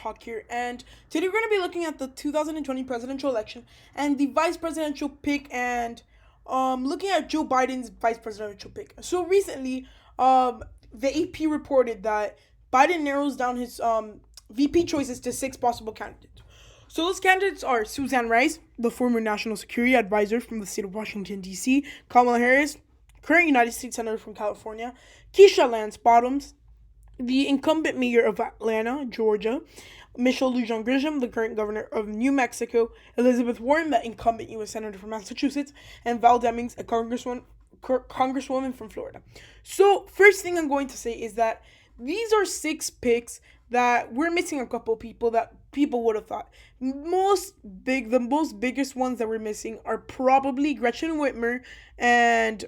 Talk here, and today we're going to be looking at the 2020 presidential election and the vice presidential pick, and looking at Joe Biden's vice presidential pick. So recently, the AP reported that Biden narrows down his VP choices to six possible candidates. So those candidates are Susan Rice, the former national security advisor from the state of Washington, D.C., Kamala Harris, current United States Senator from California, Keisha Lance Bottoms, the incumbent mayor of Atlanta, Georgia, Lujan Grisham, the current governor of New Mexico, Elizabeth Warren, the incumbent U.S. Senator from Massachusetts, and Val Demings, a congresswoman from Florida. So, first thing I'm going to say is that these are six picks that we're missing a couple people that people would have thought. The most biggest ones that we're missing are probably Gretchen Whitmer and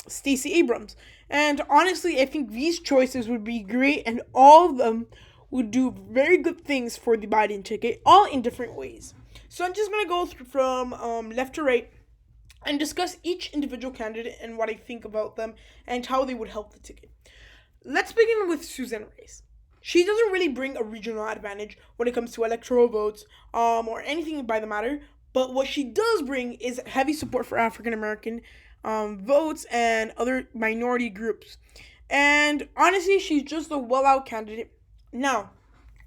Stacey Abrams. And honestly, I think these choices would be great, and all of them would do very good things for the Biden ticket, all in different ways. So I'm just going to go through from left to right and discuss each individual candidate and what I think about them and how they would help the ticket. Let's begin with Susan Rice. She doesn't really bring a regional advantage when it comes to electoral votes or anything by the matter, but what she does bring is heavy support for African American votes and other minority groups. And honestly, she's just a well-out candidate. Now,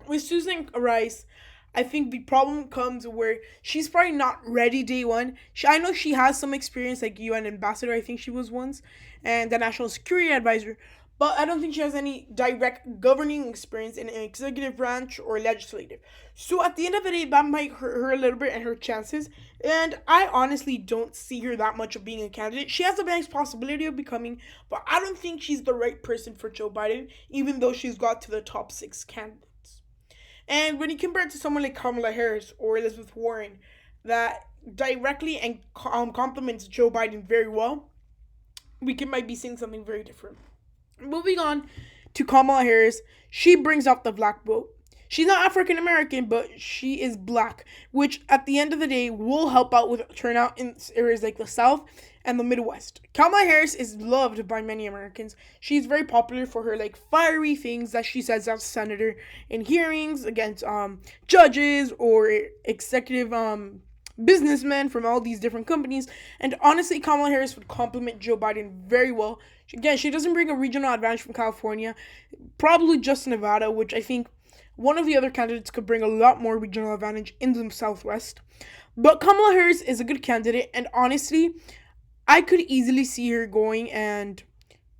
with Susan Rice, I think the problem comes where she's probably not ready day one. I know she has some experience, like UN ambassador, I think she was once, and the national security advisor, but I don't think she has any direct governing experience in an executive branch or legislative. So at the end of the day, that might hurt her a little bit and her chances. And I honestly don't see her that much of being a candidate. She has a nice possibility of becoming, but I don't think she's the right person for Joe Biden, even though she's got to the top six candidates. And when you compare it to someone like Kamala Harris or Elizabeth Warren, that directly and complements Joe Biden very well, might be seeing something very different. Moving on to Kamala Harris, she brings out the black vote. She's not African American, but she is black, which at the end of the day will help out with turnout in areas like the South and the Midwest. Kamala Harris is loved by many Americans. She's very popular for her fiery things that she says as a senator in hearings against judges or executive businessmen from all these different companies. And honestly, Kamala Harris would complement Joe Biden very well. Again, she doesn't bring a regional advantage from California, probably just Nevada, which I think one of the other candidates could bring a lot more regional advantage in the Southwest. But Kamala Harris is a good candidate, and honestly, I could easily see her going and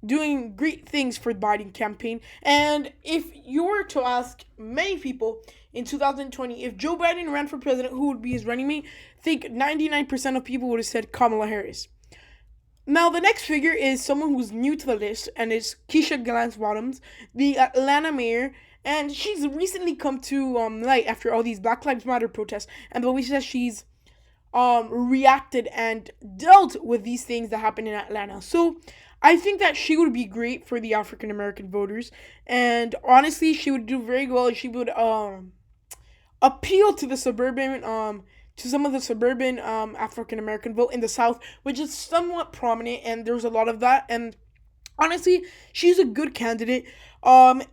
doing great things for the Biden campaign. And if you were to ask many people in 2020 if Joe Biden ran for president, who would be his running mate, I think 99% of people would have said Kamala Harris. Now, the next figure is someone who's new to the list, and it's Keisha Lance Bottoms, the Atlanta mayor, and she's recently come to light after all these Black Lives Matter protests, and the way that she's reacted and dealt with these things that happened in Atlanta. So, I think that she would be great for the African American voters, and honestly, she would do very well. She would appeal to the suburban to some of the suburban African American vote in the South, which is somewhat prominent, and there's a lot of that. And honestly, she's a good candidate.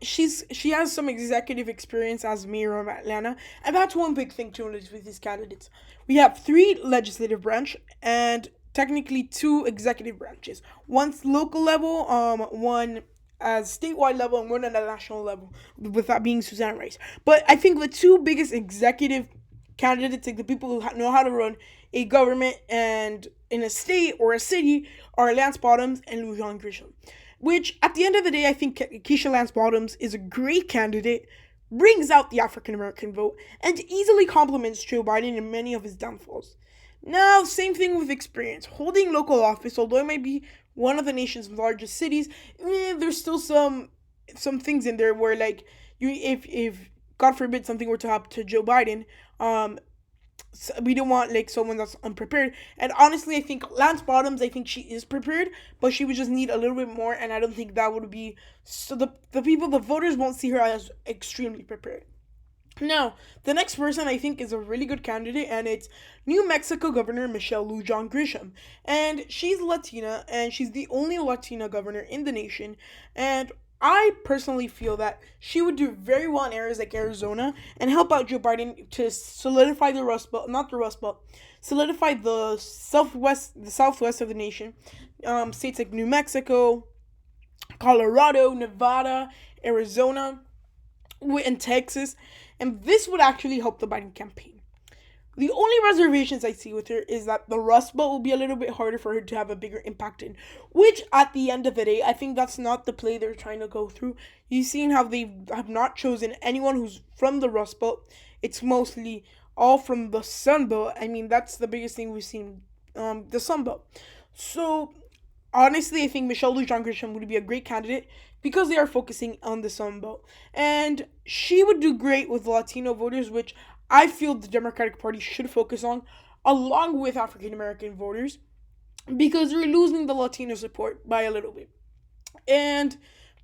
She has some executive experience as mayor of Atlanta, and that's one big thing to notice with these candidates. We have 3 legislative branch and technically 2 executive branches. One's local level, one as statewide level, and one at a national level, with that being Susan Rice. But I think the 2 biggest executive candidates, like the people who know how to run a government and in a state or a city, are Lance Bottoms and Lujan Grisham. Which, at the end of the day, I think Keisha Lance Bottoms is a great candidate, brings out the African American vote, and easily complements Joe Biden in many of his downfalls. Now, same thing with experience. Holding local office, although it might be one of the nation's largest cities, there's still some things in there where, if God forbid something were to happen to Joe Biden, we don't want someone that's unprepared. And honestly, I think Lance Bottoms, I think she is prepared, but she would just need a little bit more, and I don't think that would be, so the voters won't see her as extremely prepared. Now, the next person I think is a really good candidate, and it's New Mexico Governor Lujan Grisham. And she's Latina, and she's the only Latina governor in the nation. And I personally feel that she would do very well in areas like Arizona and help out Joe Biden to solidify the Rust Belt, not the Rust Belt, solidify the southwest of the nation. States like New Mexico, Colorado, Nevada, Arizona, and Texas, and this would actually help the Biden campaign. The only reservations I see with her is that the Rust Belt will be a little bit harder for her to have a bigger impact in. Which, at the end of the day, I think that's not the play they're trying to go through. You've seen how they have not chosen anyone who's from the Rust Belt. It's mostly all from the Sun Belt. I mean, that's the biggest thing we've seen, the Sun Belt. So, honestly, I think Michelle Lujan Grisham would be a great candidate because they are focusing on the Sun Belt. And she would do great with Latino voters, which I feel the Democratic Party should focus on, along with African American voters, because they're losing the Latino support by a little bit. And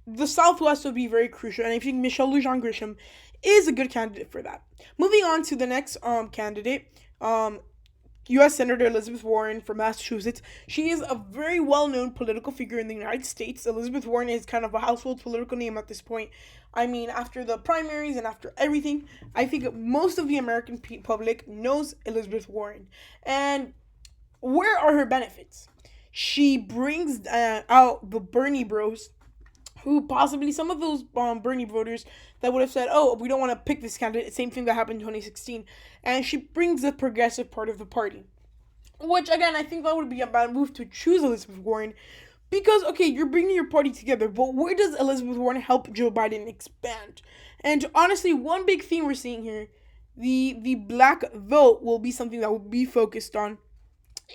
the Southwest would be very crucial, and I think Michelle Lujan Grisham is a good candidate for that. Moving on to the next candidate, U.S. Senator Elizabeth Warren from Massachusetts. She is a very well-known political figure in the United States. Elizabeth Warren is kind of a household political name at this point. I mean, after the primaries and after everything, I think most of the American public knows Elizabeth Warren. And where are her benefits? She brings out the Bernie bros, who possibly some of those Bernie voters that would have said, oh, we don't want to pick this candidate, same thing that happened in 2016, and she brings the progressive part of the party. Which, again, I think that would be a bad move to choose Elizabeth Warren, because, okay, you're bringing your party together, but where does Elizabeth Warren help Joe Biden expand? And honestly, one big theme we're seeing here, the black vote will be something that will be focused on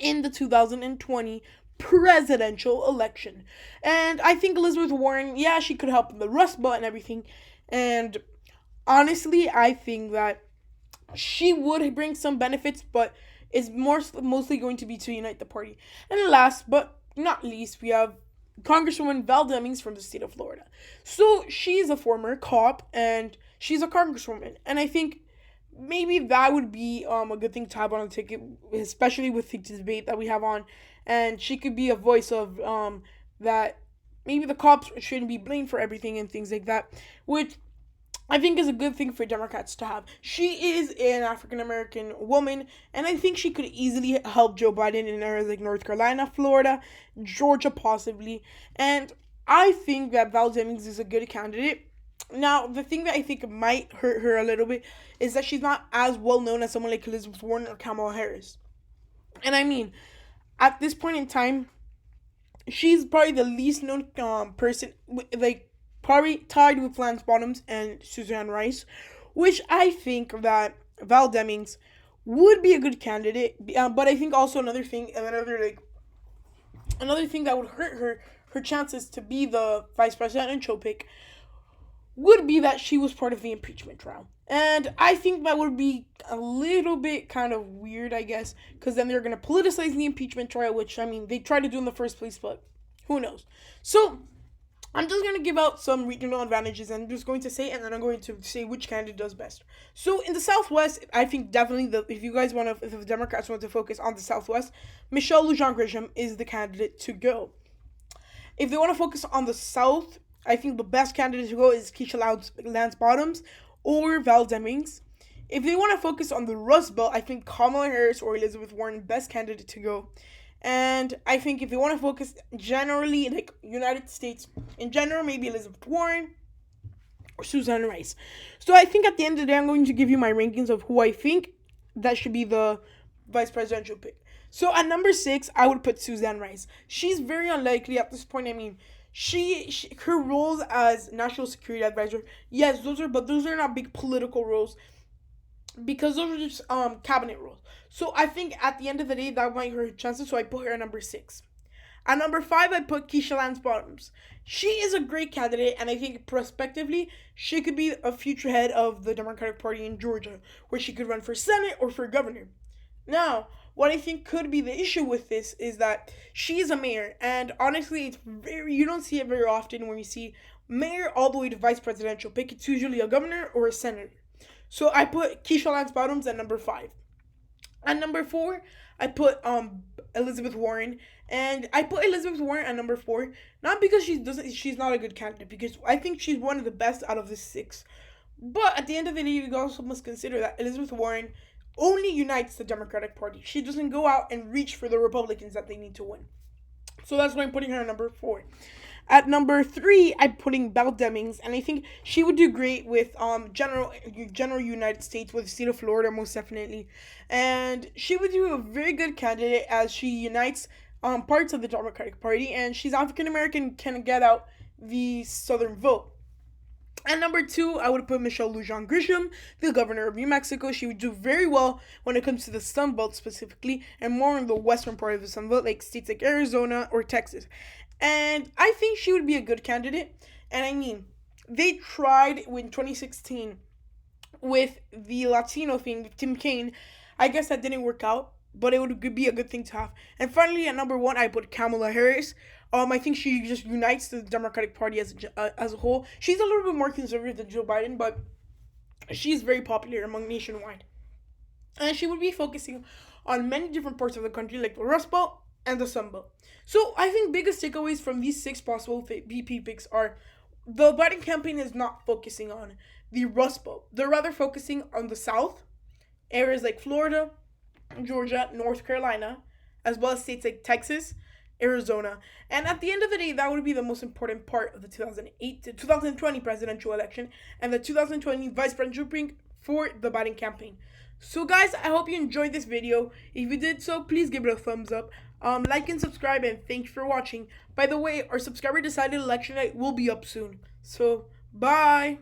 in the 2020 presidential election. And I think Elizabeth Warren, yeah, she could help in the Rust Belt and everything. And honestly, I think that she would bring some benefits, but is mostly going to be to unite the party. And last but not least, we have Congresswoman Val Demings from the state of Florida. So she's a former cop and she's a congresswoman. And I think maybe that would be a good thing to have on the ticket, especially with the debate that we have on. And she could be a voice of that maybe the cops shouldn't be blamed for everything and things like that, which I think is a good thing for Democrats to have. She is an African American woman, and I think she could easily help Joe Biden in areas like North Carolina, Florida, Georgia possibly. And I think that Val Demings is a good candidate. Now, the thing that I think might hurt her a little bit is that she's not as well known as someone like Elizabeth Warren or Kamala Harris. And I mean, at this point in time, she's probably the least known person, like probably tied with Lance Bottoms and Suzanne Rice, which I think that Val Demings would be a good candidate. But I think also another thing that would hurt her chances to be the vice presidential pick would be that she was part of the impeachment trial. And I think that would be a little bit kind of weird, I guess, because then they're going to politicize the impeachment trial, which, I mean, they tried to do in the first place, but who knows. So, I'm just going to give out some regional advantages, and I'm just going to say, and then I'm going to say which candidate does best. So, in the Southwest, I think definitely, if the Democrats want to focus on the Southwest, Michelle Lujan Grisham is the candidate to go. If they want to focus on the South, I think the best candidate to go is Keisha Lance Bottoms or Val Demings. If they want to focus on the Rust Belt, I think Kamala Harris or Elizabeth Warren, best candidate to go. And I think if they want to focus generally, like United States in general, maybe Elizabeth Warren or Suzanne Rice. So I think at the end of the day, I'm going to give you my rankings of who I think that should be the vice presidential pick. So at number 6, I would put Suzanne Rice. She's very unlikely at this point. I mean, her roles as national security advisor, yes, those are not big political roles, because those are just cabinet roles. So I think at the end of the day, that might hurt her chances. So I put her at number 6. At number 5, I put Keisha Lance Bottoms. She is a great candidate, and I think prospectively, she could be a future head of the Democratic Party in Georgia, where she could run for Senate or for governor. Now, what I think could be the issue with this is that she is a mayor, and honestly, you don't see it very often when you see mayor all the way to vice presidential pick. It's usually a governor or a senator. So I put Keisha Lance Bottoms at number 5. At number 4, I put Elizabeth Warren, and I put Elizabeth Warren at number 4, not because she's not a good candidate, because I think she's one of the best out of the 6. But at the end of the day, you also must consider that Elizabeth Warren only unites the Democratic Party. She doesn't go out and reach for the Republicans that they need to win. So that's why I'm putting her at number 4. At number 3, I'm putting Val Demings, and I think she would do great with general United States, with the state of Florida most definitely, and she would do a very good candidate as she unites parts of the Democratic Party, and she's African American, can get out the Southern vote. At number 2, I would put Michelle Lujan Grisham, the governor of New Mexico. She would do very well when it comes to the Sun Belt specifically, and more in the western part of the Sun Belt, like states like Arizona or Texas. And I think she would be a good candidate. And I mean, they tried in 2016 with the Latino thing with Tim Kaine. I guess that didn't work out, but it would be a good thing to have. And finally, at number 1, I put Kamala Harris. I think she just unites the Democratic Party as a whole. She's a little bit more conservative than Joe Biden, but she's very popular among nationwide. And she would be focusing on many different parts of the country, like the Rust Belt and the Sun Belt. So I think biggest takeaways from these 6 possible VP picks are the Biden campaign is not focusing on the Rust Belt. They're rather focusing on the South, areas like Florida, Georgia, North Carolina, as well as states like Texas, Arizona. And at the end of the day, that would be the most important part of the 2020 presidential election and the 2020 vice presidential pick for the Biden campaign. So guys, I hope you enjoyed this video. If you did so, please give it a thumbs up. Like and subscribe, and thank you for watching. By the way, our subscriber decided election night will be up soon. So, bye!